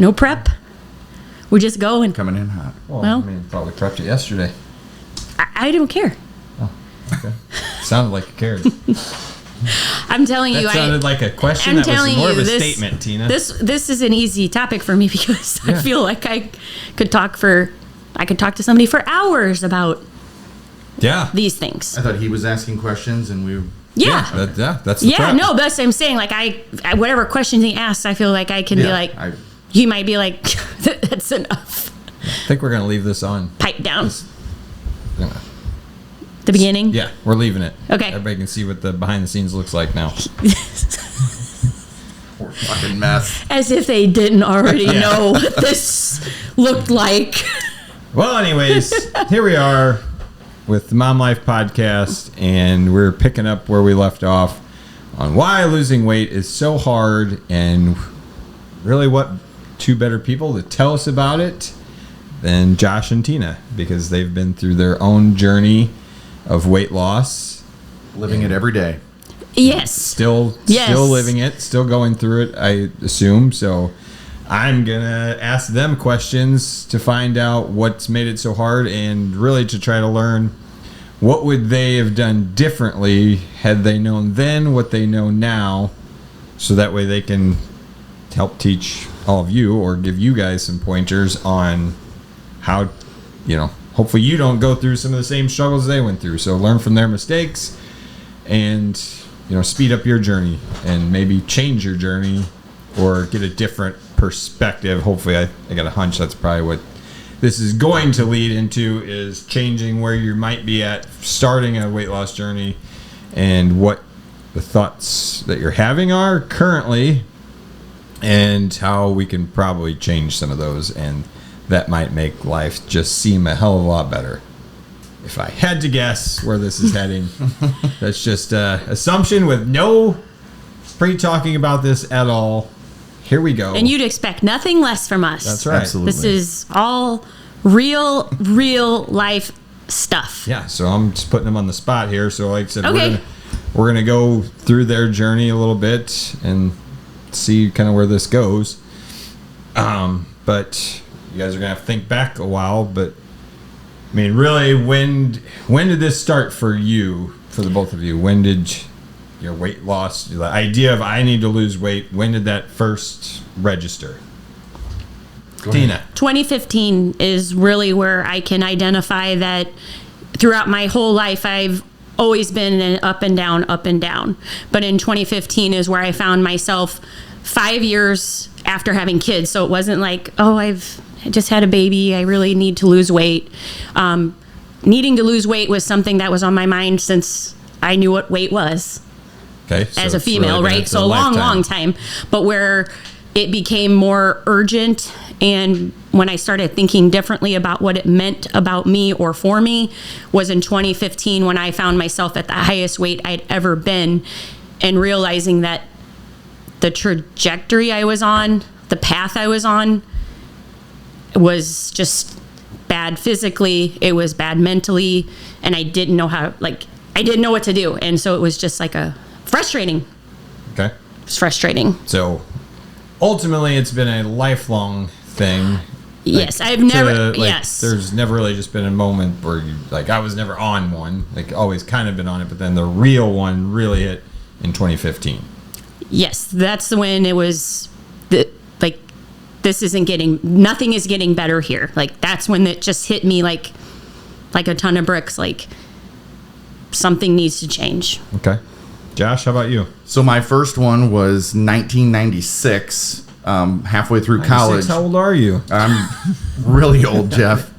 No prep. We just go and Coming in hot. Well- I mean, probably prepped it yesterday. I don't care. Okay. Sounded like you cared. I'm telling you, That sounded like a question. I'm That was telling more you, of a this, statement, Tina. This is an easy topic for me because I Yeah. feel like I could talk to somebody for hours about yeah. these things. I thought he was asking questions and we. Yeah. That's the Yeah, prep. no, that's what I'm saying. Like I whatever questions he asks, I feel like I can be like, he might be like, that's enough. I think we're going to leave this on. Pipe down. Yeah. The beginning. Yeah, we're leaving it. Okay. Everybody can see what the behind the scenes looks like now. Poor fucking mess. As if they didn't already know what this looked like. Well, anyways, here we are with the Mom Life Podcast, and we're picking up where we left off on why losing weight is so hard, and really what two better people to tell us about it than Josh and Tina, because they've been through their own journey of weight loss. Living it every day. Yes. Still Yes. living it, still going through it, I assume. So I'm going to ask them questions to find out what's made it so hard and really to try to learn what would they have done differently had they known then what they know now, so that way they can help teach all of you or give you guys some pointers on how, hopefully you don't go through some of the same struggles they went through. So learn from their mistakes and, speed up your journey and maybe change your journey or get a different perspective. Hopefully, I got a hunch that's probably what this is going to lead into, is changing where you might be at starting a weight loss journey and what the thoughts that you're having are currently and how we can probably change some of those, and that might make life just seem a hell of a lot better. If I had to guess where this is heading, that's just an assumption with no pre-talking about this at all. Here we go. And you'd expect nothing less from us. That's right. Absolutely. This is all real life stuff. Yeah, so I'm just putting them on the spot here. So like I said, Okay. we're gonna go through their journey a little bit and see kind of where this goes. But you guys are gonna have to think back a while. But I mean, really, when did this start for you, for the both of you? When did your weight loss, the idea of I need to lose weight, when did that first register? Tina. 2015 is really where I can identify that throughout my whole life, I've always been an up and down. But in 2015 is where I found myself 5 years after having kids. So it wasn't like, I just had a baby, I really need to lose weight. Needing to lose weight was something that was on my mind since I knew what weight was. Okay. So As a it's female, really been right? into So a a long lifetime. time. But where it became more urgent, and when I started thinking differently about what it meant about me or for me, was in 2015 when I found myself at the highest weight I'd ever been, and realizing that the trajectory I was on, the path I was on, was just bad physically, it was bad mentally, and I didn't know I didn't know what to do. And so it was just like frustrating. Okay. It's frustrating. So ultimately, it's been a lifelong thing. Yes, I've never. Like, yes, there's never really just been a moment where I was never on one. Like, always kind of been on it, but then the real one really hit in 2015. yes, that's when it was. Nothing is getting better here. Like, that's when it just hit me like a ton of bricks. Like, something needs to change. Okay. Josh, how about you? So my first one was 1996, halfway through college. How old are you? I'm really old, Jeff.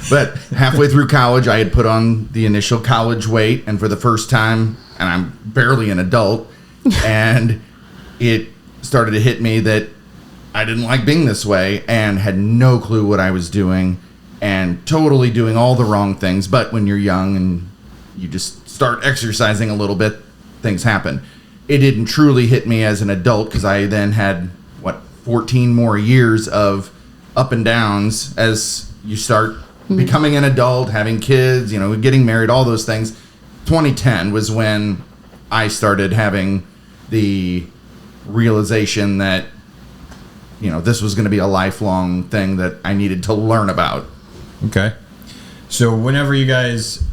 But halfway through college, I had put on the initial college weight, and for the first time, and I'm barely an adult, and it started to hit me that I didn't like being this way and had no clue what I was doing and totally doing all the wrong things. But when you're young and you just start exercising a little bit, things happen. It didn't truly hit me as an adult because I then had, 14 more years of up and downs as you start becoming an adult, having kids, getting married, all those things. 2010 was when I started having the realization that, this was going to be a lifelong thing that I needed to learn about. Okay. So whenever you guys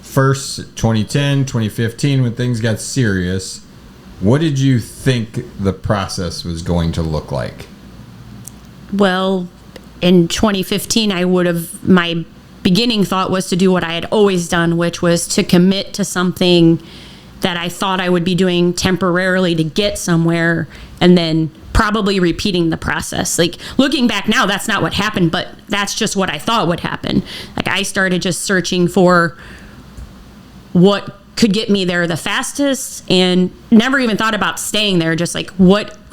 first, 2010, 2015, when things got serious, what did you think the process was going to look like? Well, in 2015, my beginning thought was to do what I had always done, which was to commit to something that I thought I would be doing temporarily to get somewhere, and then probably repeating the process. Like, looking back now, that's not what happened, but that's just what I thought would happen. Like, I started just searching for what could get me there the fastest, and never even thought about staying there. Just like,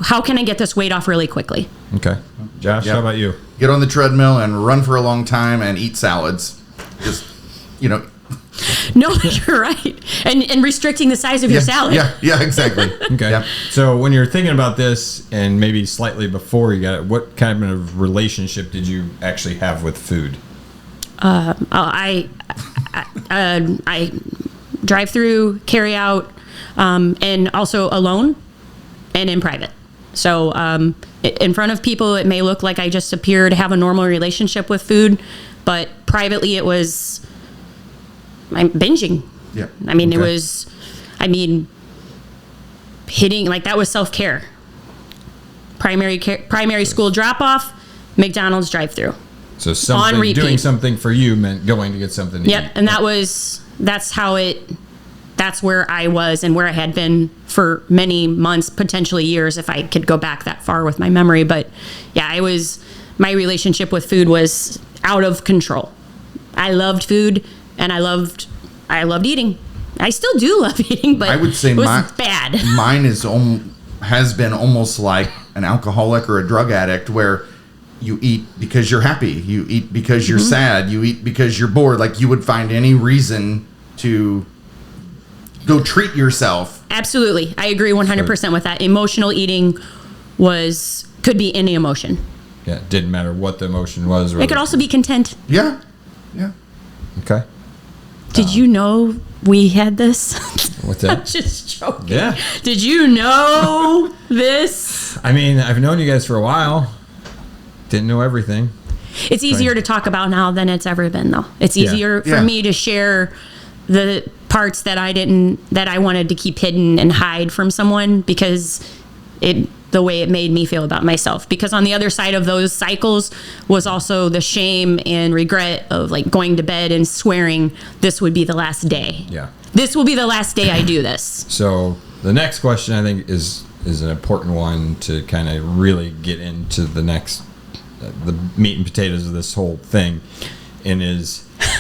how can I get this weight off really quickly? Okay. Josh, Yep. how about you? Get on the treadmill and run for a long time and eat salads. Just, No, you're right. And restricting the size of your salad. Yeah, exactly. Okay. Yep. So when you're thinking about this, and maybe slightly before you got it, what kind of relationship did you actually have with food? I drive through, carry out, and also alone and in private. So in front of people, it may look like I just appear to have a normal relationship with food, but privately I'm binging. Yeah. I mean, Okay. hitting, like, that was self-care. Primary school drop-off, McDonald's drive-through. So On repeat. doing something for you meant going to get something to Yep, eat. and that's where I was and where I had been for many months, potentially years, if I could go back that far with my memory. But yeah, my relationship with food was out of control. I loved food, and I loved eating. I still do love eating, but I would say it was bad. Mine has been almost like an alcoholic or a drug addict, where you eat because you're happy, you eat because you're sad, you eat because you're bored. Like, you would find any reason to go treat yourself. Absolutely. I agree 100% with that. Emotional eating could be any emotion. Yeah, it didn't matter what the emotion was. It could also be content. Yeah. Okay. Did you know we had this? What's that? Just joking. Yeah. Did you know this? I mean, I've known you guys for a while. Didn't know everything. It's easier to talk about now than it's ever been, though. It's Yeah. easier for Yeah. me to share the parts that I wanted to keep hidden and hide from someone, because the way it made me feel about myself. Because on the other side of those cycles was also the shame and regret of, like, going to bed and swearing this would be the last day. Yeah. This will be the last day I do this. So the next question, I think, is an important one to kind of really get into the meat and potatoes of this whole thing, and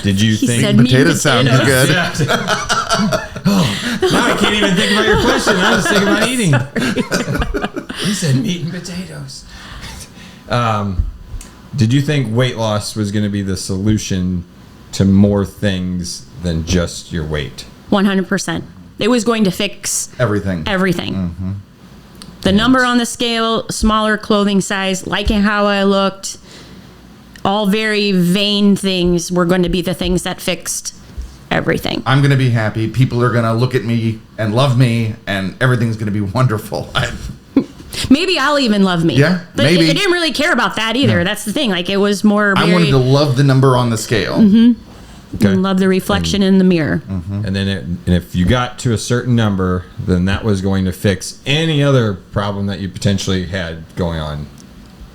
did you He think said meat and Potatoes sound potatoes. good. Now I can't even think about your question. I was thinking about eating. He said meat and potatoes. Did you think weight loss was going to be the solution to more things than just your weight? 100%. It was going to fix Everything. everything. The number on the scale, smaller clothing size, liking how I looked, all very vain things were going to be the things that fixed everything. I'm going to be happy. People are going to look at me and love me, and everything's going to be wonderful. Maybe I'll even love me. Yeah, but maybe. I didn't really care about that either. That's the thing. Like, it was more I very, wanted to love the number on the scale. Okay. and love the reflection in the mirror. And then and if you got to a certain number, then that was going to fix any other problem that you potentially had going on.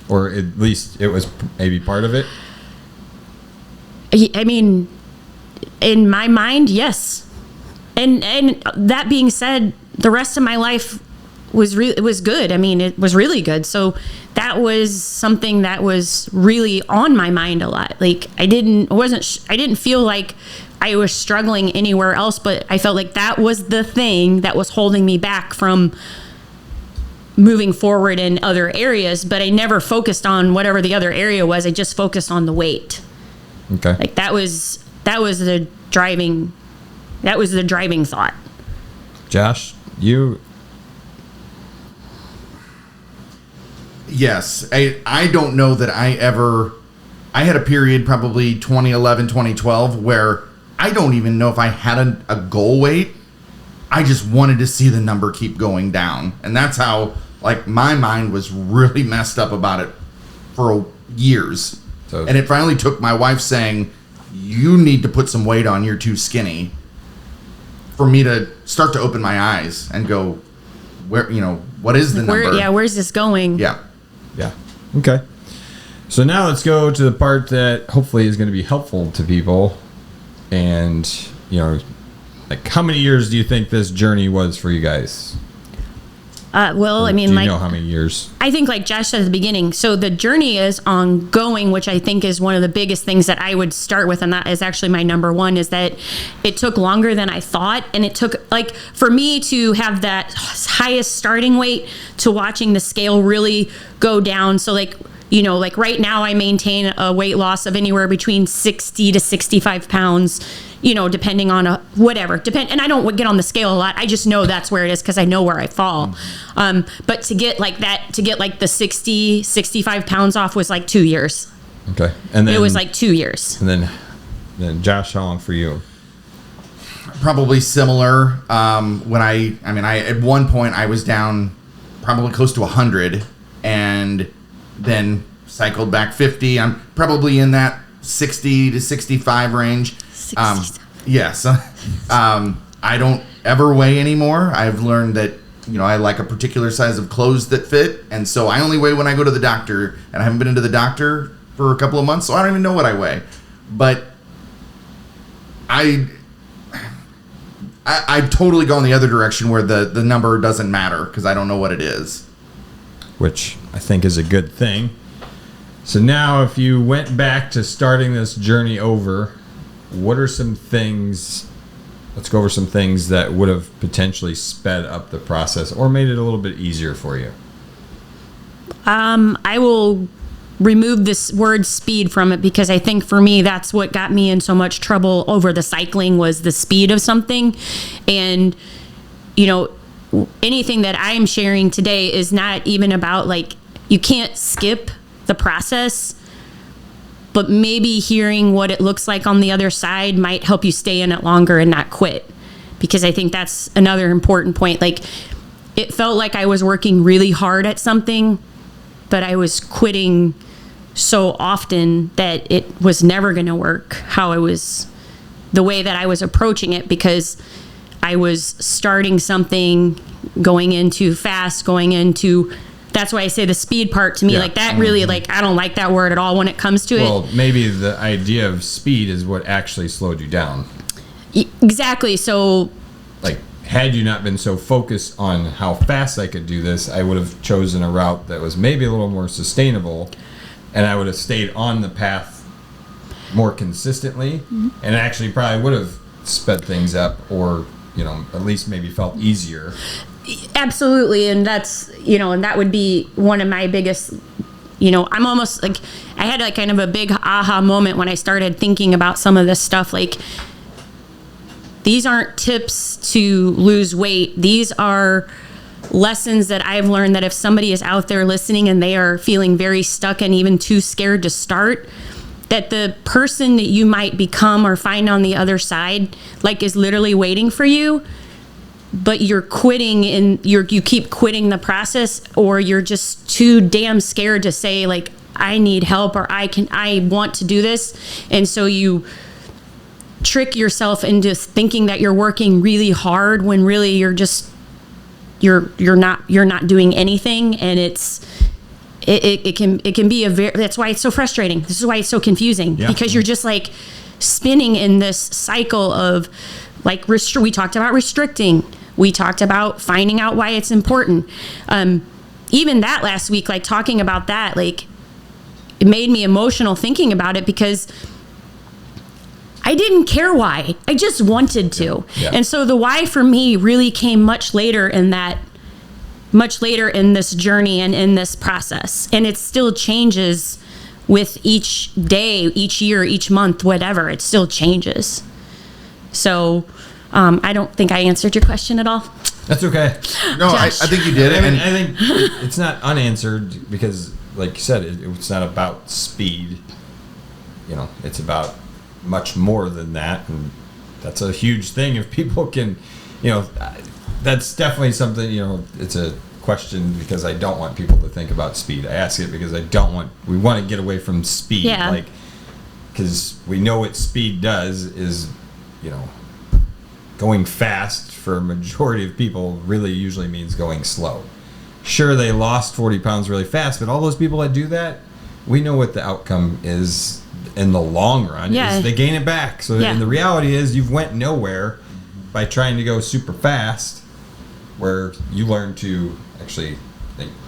Or at least it was maybe part of it. I mean, in my mind, yes. And that being said, the rest of my life was good. I mean, it was really good. So that was something that was really on my mind a lot. Like, I didn't feel like I was struggling anywhere else, but I felt like that was the thing that was holding me back from moving forward in other areas. But I never focused on whatever the other area was. I just focused on the weight. Okay. Like, that was the driving thought. Josh, you. Yes. I don't know that I had a period, probably 2011, 2012, where I don't even know if I had a goal weight. I just wanted to see the number keep going down. And that's how like my mind was really messed up about it for years. So- And it finally took my wife saying, you need to put some weight on, you're too skinny, for me to start to open my eyes and go, where, what is the number? Where's this going? Yeah. Yeah. Okay. So now let's go to the part that hopefully is going to be helpful to people. And, like how many years do you think this journey was for you guys? Well, I Do mean, you like, know how many years? I think like Josh said at the beginning, so the journey is ongoing, which I think is one of the biggest things that I would start with. And that is actually my number one, is that it took longer than I thought. And it took, like, for me to have that highest starting weight to watching the scale really go down. So like, like right now I maintain a weight loss of anywhere between 60 to 65 pounds, depending on and I don't get on the scale a lot. I just know that's where it is because I know where I fall. But to get like the 60, 65 pounds off was like 2 years. Okay. And then It was like 2 years. And then Josh, how long for you? Probably similar. When I at one point I was down probably close to 100 and then cycled back 50. I'm probably in that 60 to 65 range. 67. Yes. I don't ever weigh anymore. I've learned that, I like a particular size of clothes that fit. And so I only weigh when I go to the doctor, and I haven't been into the doctor for a couple of months, so I don't even know what I weigh. But I've totally gone the other direction where the number doesn't matter because I don't know what it is. Which I think is a good thing. So now if you went back to starting this journey over, what are some things, let's go over some things that would have potentially sped up the process or made it a little bit easier for you? I will remove this word speed from it because I think for me that's what got me in so much trouble over the cycling was the speed of something. And anything that I'm sharing today is not even about, like, you can't skip the process, but maybe hearing what it looks like on the other side might help you stay in it longer and not quit. Because I think that's another important point. Like, it felt like I was working really hard at something, but I was quitting so often that it was never going to work the way that I was approaching it, because I was starting something, going into fast, that's why I say the speed part to me, Yeah. like that really, like, I don't like that word at all when it comes to Well, maybe the idea of speed is what actually slowed you down. it. Exactly. So, Like, had you not been so focused on how fast I could do this, I would have chosen a route that was maybe a little more sustainable, and I would have stayed on the path more consistently, and actually probably would have sped things up, or at least maybe felt easier. absolutely. And that's, and that would be one of my biggest, I'm almost like, I had like kind of a big aha moment when I started thinking about some of this stuff. Like, these aren't tips to lose weight. These are lessons that I've learned that if somebody is out there listening and they are feeling very stuck and even too scared to start, that the person that you might become or find on the other side, like, is literally waiting for you, but you're quitting and you keep quitting the process, or you're just too damn scared to say, like, I need help, or I want to do this. And so you trick yourself into thinking that you're working really hard when really you're not doing anything. And it can be that's why it's so frustrating. This is why it's so confusing, because you're just like spinning in this cycle of, like, we talked about restricting. We talked about finding out why it's important. Even that last week, like, talking about that, like, it made me emotional thinking about it, because I didn't care why. I just wanted to. Yeah. And so the why for me really came much later in this journey and in this process. And it still changes with each day, each year, each month, whatever. It still changes. So I don't think I answered your question at all. That's okay. No, I think you did. I think it's not unanswered because, like you said, it's not about speed. It's about much more than that, and that's a huge thing. If people can, that's definitely something. It's a question because I don't want people to think about speed. I ask it because we want to get away from speed. Yeah. Like, because we know what speed does is, you know, going fast for a majority of people really usually means going slow. Sure, they lost 40 pounds really fast, but all those people that do that, we know what the outcome is in the long run. Yeah. Is they gain it back. So Yeah. and the reality is you've went nowhere by trying to go super fast, where you learn to actually,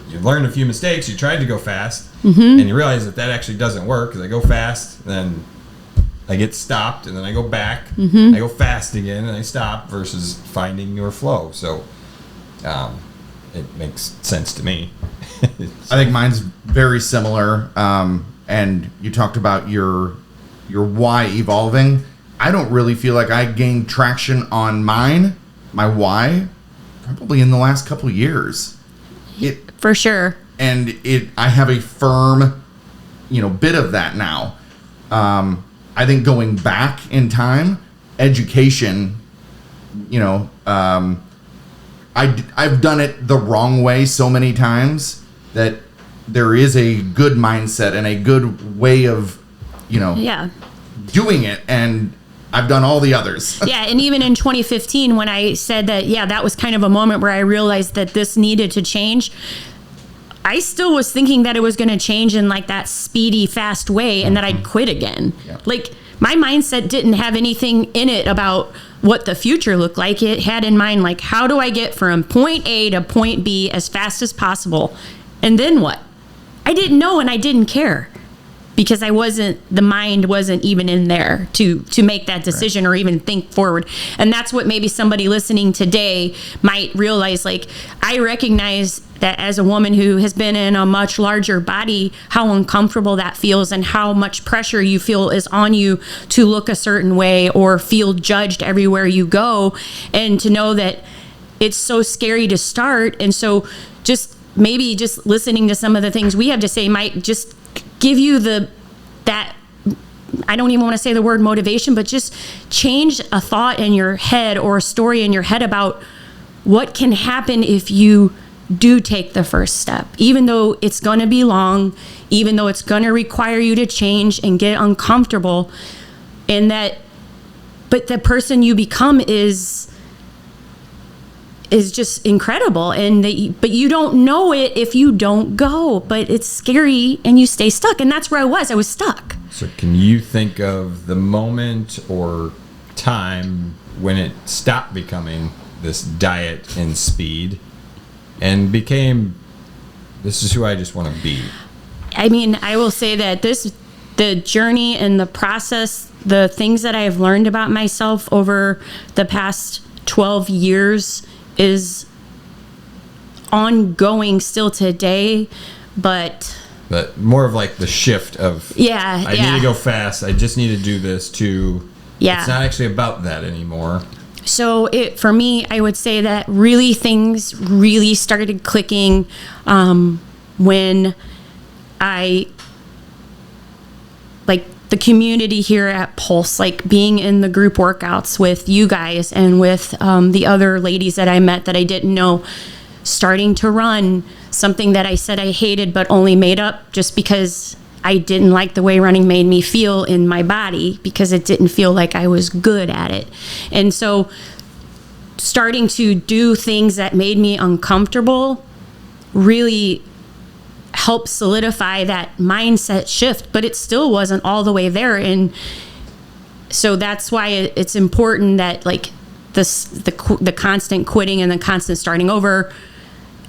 you learned a few mistakes, you tried to go fast, and you realize that actually doesn't work, because I go fast, then I get stopped, and then I go back, I go fast again, and I stop, versus finding your flow. So it makes sense to me. I think mine's very similar. And you talked about your why evolving. I don't really feel like I gained traction on my why, probably in the last couple of years. For sure. And I have a firm, bit of that now. I think going back in time, education, I've done it the wrong way so many times that there is a good mindset and a good way of, Yeah. doing it. And I've done all the others. Yeah, and even in 2015, when I said that, that was kind of a moment where I realized that this needed to change, I still was thinking that it was going to change in like that speedy, fast way, and that I'd quit again. Yeah. Like, my mindset didn't have anything in it about what the future looked like. It had in mind, like, how do I get from point A to point B as fast as possible? And then what? I didn't know, and I didn't care, because the mind wasn't even in there to make that decision or even think forward. And that's what maybe somebody listening today might realize. Like, I recognize that as a woman who has been in a much larger body, how uncomfortable that feels, and how much pressure you feel is on you to look a certain way or feel judged everywhere you go. And to know that it's so scary to start. And so maybe just listening to some of the things we have to say might just give you that I don't even want to say the word motivation, but just change a thought in your head or a story in your head about what can happen if you do take the first step, even though it's going to be long, even though it's going to require you to change and get uncomfortable, but the person you become is just incredible. But you don't know it if you don't go, but it's scary and you stay stuck. And that's where I was stuck. So can you think of the moment or time when it stopped becoming this diet and speed and became, this is who I just want to be? I mean, I will say that the journey and the process, the things that I have learned about myself over the past 12 years is ongoing still today, but more of like the shift of I need to go fast, I just need to do this, to it's not actually about that anymore. So for me, I would say that things really started clicking when I, like, the community here at Pulse, like being in the group workouts with you guys and with the other ladies that I met that I didn't know, starting to run, something that I said I hated but only made up just because I didn't like the way running made me feel in my body, because it didn't feel like I was good at it. And so starting to do things that made me uncomfortable really helped solidify that mindset shift, but it still wasn't all the way there. And so that's why it's important that, like, the constant quitting and the constant starting over,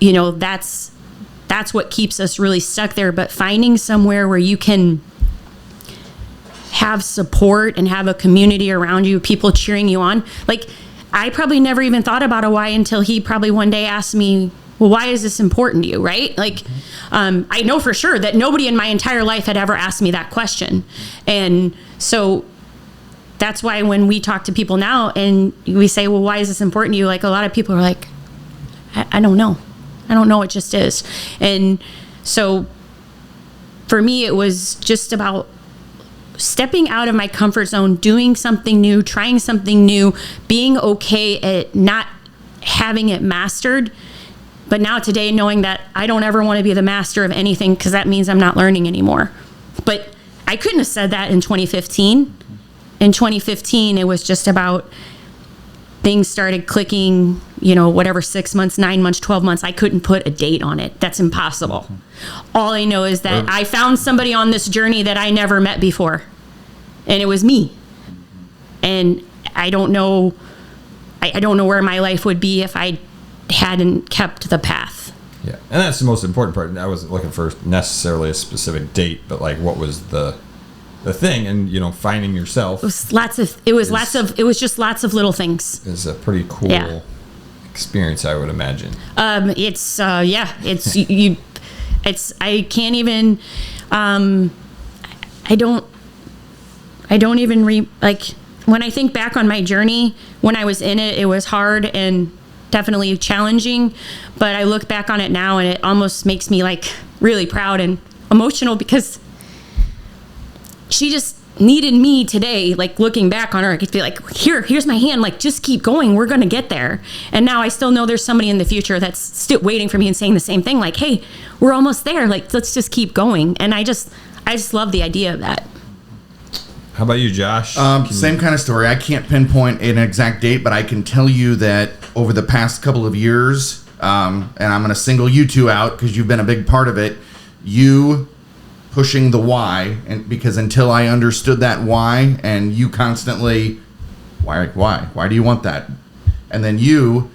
that's what keeps us really stuck there. But finding somewhere where you can have support and have a community around you, people cheering you on. Like, I probably never even thought about a why until he probably one day asked me, well, why is this important to you, right? Like, I know for sure that nobody in my entire life had ever asked me that question. And so that's why when we talk to people now and we say, well, why is this important to you? Like, a lot of people are like, I don't know. I don't know. It just is. And so for me, it was just about stepping out of my comfort zone, doing something new, trying something new, being okay at not having it mastered, But now today, knowing that I don't ever want to be the master of anything, because that means I'm not learning anymore. But I couldn't have said that in 2015. In 2015, it was just about things started clicking, whatever, 6 months, 9 months, 12 months. I couldn't put a date on it. That's impossible. All I know is that I found somebody on this journey that I never met before. And it was me. And I don't know where my life would be if I hadn't kept the path. Yeah, and that's the most important part. I wasn't looking for necessarily a specific date, but like what was the thing, and finding yourself. It was just lots of little things. Is a pretty cool experience, I would imagine. It's I can't even. I don't even when I think back on my journey, when I was in it, it was hard and definitely challenging, but I look back on it now and it almost makes me really proud and emotional, because she just needed me today. Looking back on her, I could be here's my hand, just keep going, we're gonna get there. And now I still know there's somebody in the future that's still waiting for me and saying the same thing, hey, we're almost there, let's just keep going. And I just love the idea of that. How about you, Josh? Same kind of story. I can't pinpoint an exact date, but I can tell you that over the past couple of years, and I'm going to single you two out because you've been a big part of it, you pushing the why, and because until I understood that why, and you constantly, why do you want that? And then you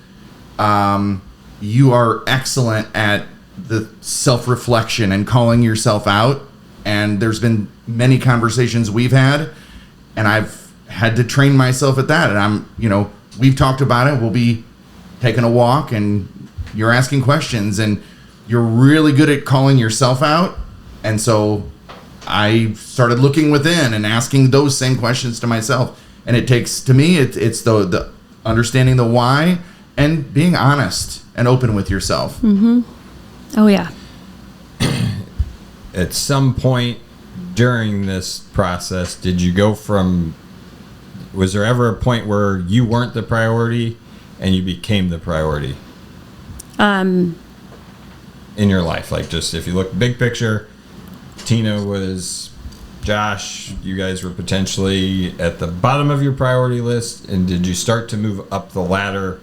are excellent at the self-reflection and calling yourself out. And there's been many conversations we've had, and I've had to train myself at that. And we've talked about it. We'll be taking a walk and you're asking questions and you're really good at calling yourself out. And so I started looking within and asking those same questions to myself. And it takes, to me, it's the understanding the why and being honest and open with yourself. Mm-hmm. Oh, yeah. At some point during this process, did you go was there ever a point where you weren't the priority and you became the priority? In your life, just if you look big picture, Tina was Josh, you guys were potentially at the bottom of your priority list, and did you start to move up the ladder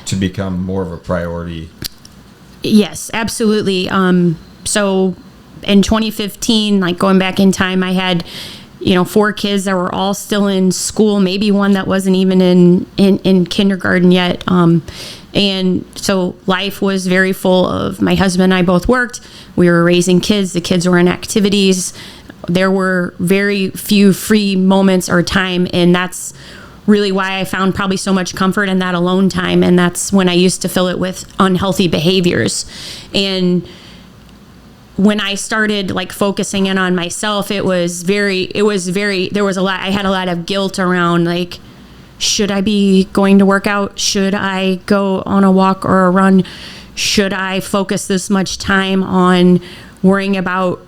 to become more of a priority? Yes, absolutely. So in 2015, going back in time, I had, 4 kids that were all still in school, maybe one that wasn't even in kindergarten yet. And so life was very full of, my husband and I both worked. We were raising kids. The kids were in activities. There were very few free moments or time. And that's really why I found probably so much comfort in that alone time. And that's when I used to fill it with unhealthy behaviors. And when I started focusing in on myself, there was a lot, I had a lot of guilt around should I be going to work out? Should I go on a walk or a run? Should I focus this much time on worrying about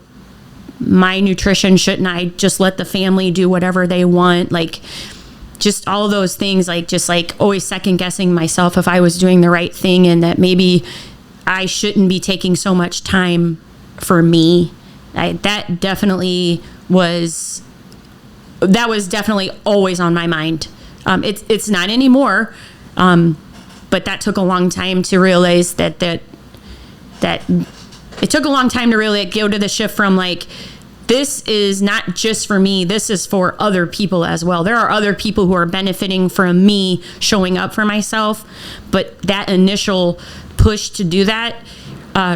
my nutrition? Shouldn't I just let the family do whatever they want? Just all of those things, always second guessing myself if I was doing the right thing, and that maybe I shouldn't be taking so much time for me. That was definitely always on my mind. It's not anymore, but that took a long time to realize that it took a long time to really go to the shift from this is not just for me, this is for other people as well. There are other people who are benefiting from me showing up for myself, but that initial push to do that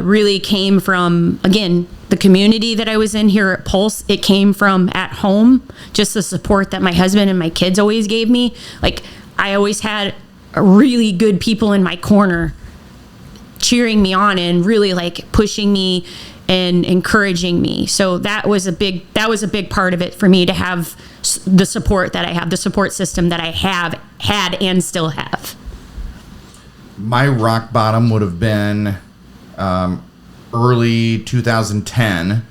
really came from, again, the community that I was in here at Pulse. It came from at home, just the support that my husband and my kids always gave me. I always had really good people in my corner cheering me on and really pushing me and encouraging me. So that was a big part of it for me, to have the support that I have, the support system that I have had and still have. My rock bottom would have been early 2010.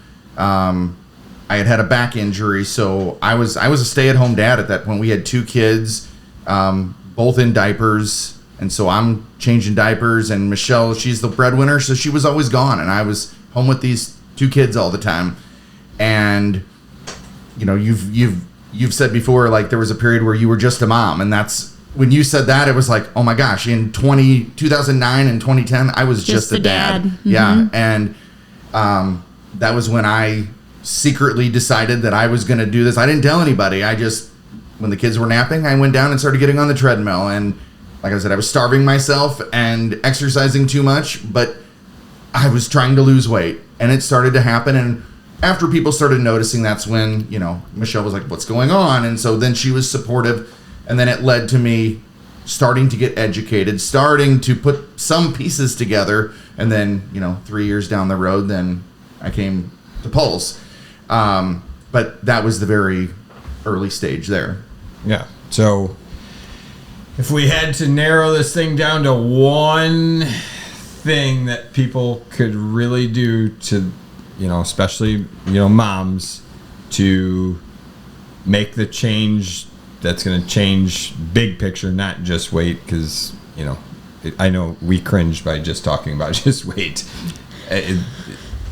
I had a back injury, so I was a stay-at-home dad at that point. We had 2 kids, both in diapers, And so I'm changing diapers, and Michelle, she's the breadwinner, so she was always gone, and I was home with these 2 kids all the time. And you know, you've said before, like, there was a period where you were just a mom, and that's when you said that, it was like, oh my gosh, in 2009 and 2010, I was just a dad. Mm-hmm. Yeah. And that was when I secretly decided that I was going to do this. I didn't tell anybody. I just, when the kids were napping, I went down and started getting on the treadmill. And like I said, I was starving myself and exercising too much, but I was trying to lose weight, and it started to happen. And after people started noticing, that's when, you know, Michelle was like, what's going on? And so then she was supportive. And then it led to me starting to get educated, starting to put some pieces together. And then, you know, 3 years down the road, then I came to Pulse. But that was the very early stage there. Yeah. So if we had to narrow this thing down to one thing that people could really do to, you know, especially, you know, moms, to make the change that's going to change big picture, not just weight, because, you know, I know we cringe by just talking about just weight.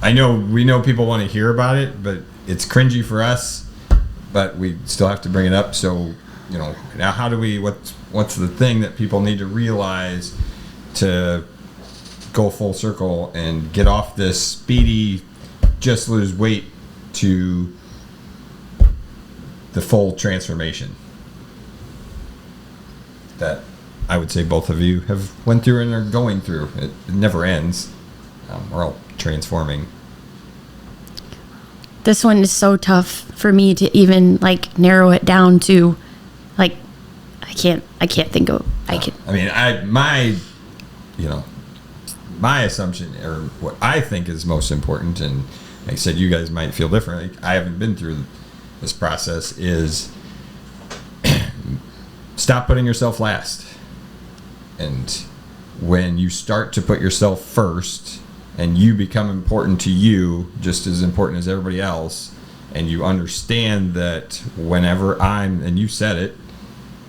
I know we know people want to hear about it, but it's cringy for us, but we still have to bring it up. So, you know, now how do we, what's the thing that people need to realize to go full circle and get off this speedy, just lose weight, to the full transformation that I would say both of you have went through and are going through? It never ends. We're all transforming. This one is so tough for me to even like narrow it down to, like, I can't think of, I mean, my assumption, or what I think is most important, and like I said, you guys might feel different. I haven't been through this process, is stop putting yourself last. And when you start to put yourself first, and you become important to you, just as important as everybody else, and you understand that whenever and you said it,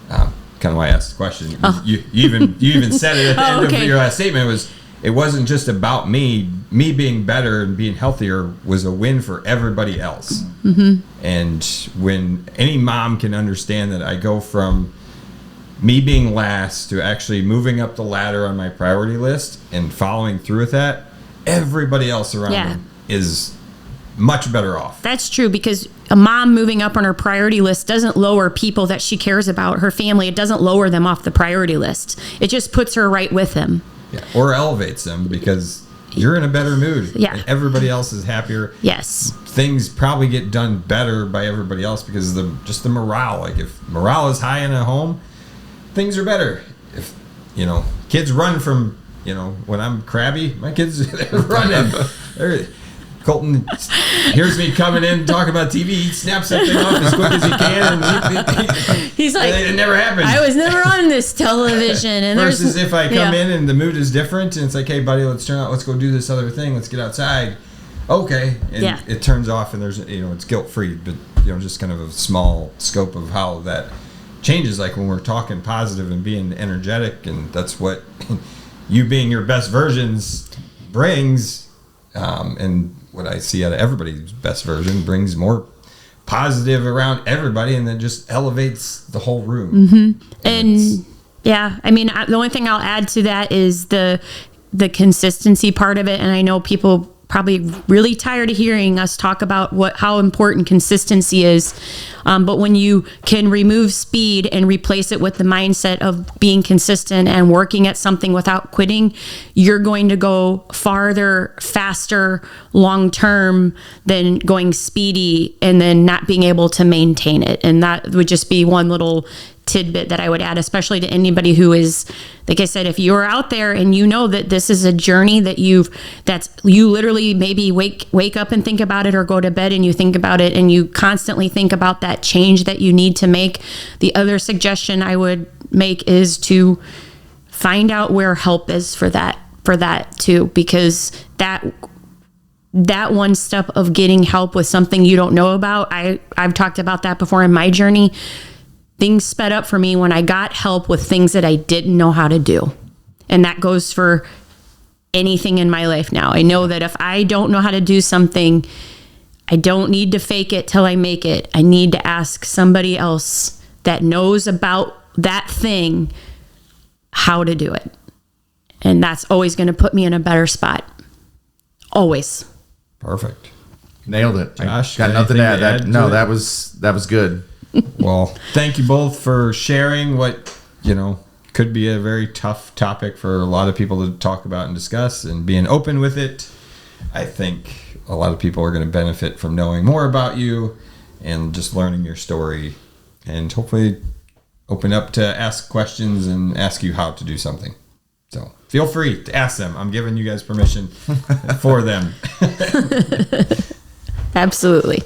kind of why I asked the question. Oh. You even said it at the end of your last statement. It wasn't just about me being better and being healthier was a win for everybody else. Mm-hmm. And when any mom can understand that I go from me being last to actually moving up the ladder on my priority list and following through with that, everybody else around them is much better off. That's true, because a mom moving up on her priority list doesn't lower people that she cares about, her family. It doesn't lower them off the priority list. It just puts her right with them. Yeah. Or elevates them, because you're in a better mood. Yeah. And everybody else is happier. Yes. Things probably get done better by everybody else because of just the morale. Like, if morale is high in a home, things are better. If, you know, kids run from, you know, when I'm crabby, my kids, they're running. Colton hears me coming in talking about TV, he snaps that thing off as quick as he can, and he's like, it never happened. I was never on this television. And versus if I come in and the mood is different, and it's like, hey buddy, let's go do this other thing, let's get outside. Okay. And it turns off, and there's, you know, it's guilt free, but, you know, just kind of a small scope of how that changes. Like when we're talking positive and being energetic, and that's what you being your best versions brings, and what I see out of everybody's best version brings more positive around everybody, and then just elevates the whole room. Mm-hmm. And yeah, I mean, the only thing I'll add to that is the consistency part of it. And I know people probably really tired of hearing us talk about how important consistency is. But when you can remove speed and replace it with the mindset of being consistent and working at something without quitting, you're going to go farther, faster, long term than going speedy and then not being able to maintain it. And that would just be one little tidbit that I would add, especially to anybody who is, like I said, if you're out there and you know that this is a journey that you literally maybe wake up and think about it, or go to bed and you think about it, and you constantly think about that change that you need to make. The other suggestion I would make is to find out where help is for that too, because that one step of getting help with something you don't know about, I've talked about that before in my journey. things sped up for me when I got help with things that I didn't know how to do. And that goes for anything in my life now. I know that if I don't know how to do something, I don't need to fake it till I make it. I need to ask somebody else that knows about that thing how to do it. And that's always going to put me in a better spot. Always. Perfect. Nailed it. Josh, I got nothing to add. anything to add No, to it? that was good. Well, thank you both for sharing what, could be a very tough topic for a lot of people to talk about and discuss, and being open with it. I think a lot of people are going to benefit from knowing more about you and just learning your story, and hopefully open up to ask questions and ask you how to do something. So feel free to ask them. I'm giving you guys permission for them. Absolutely.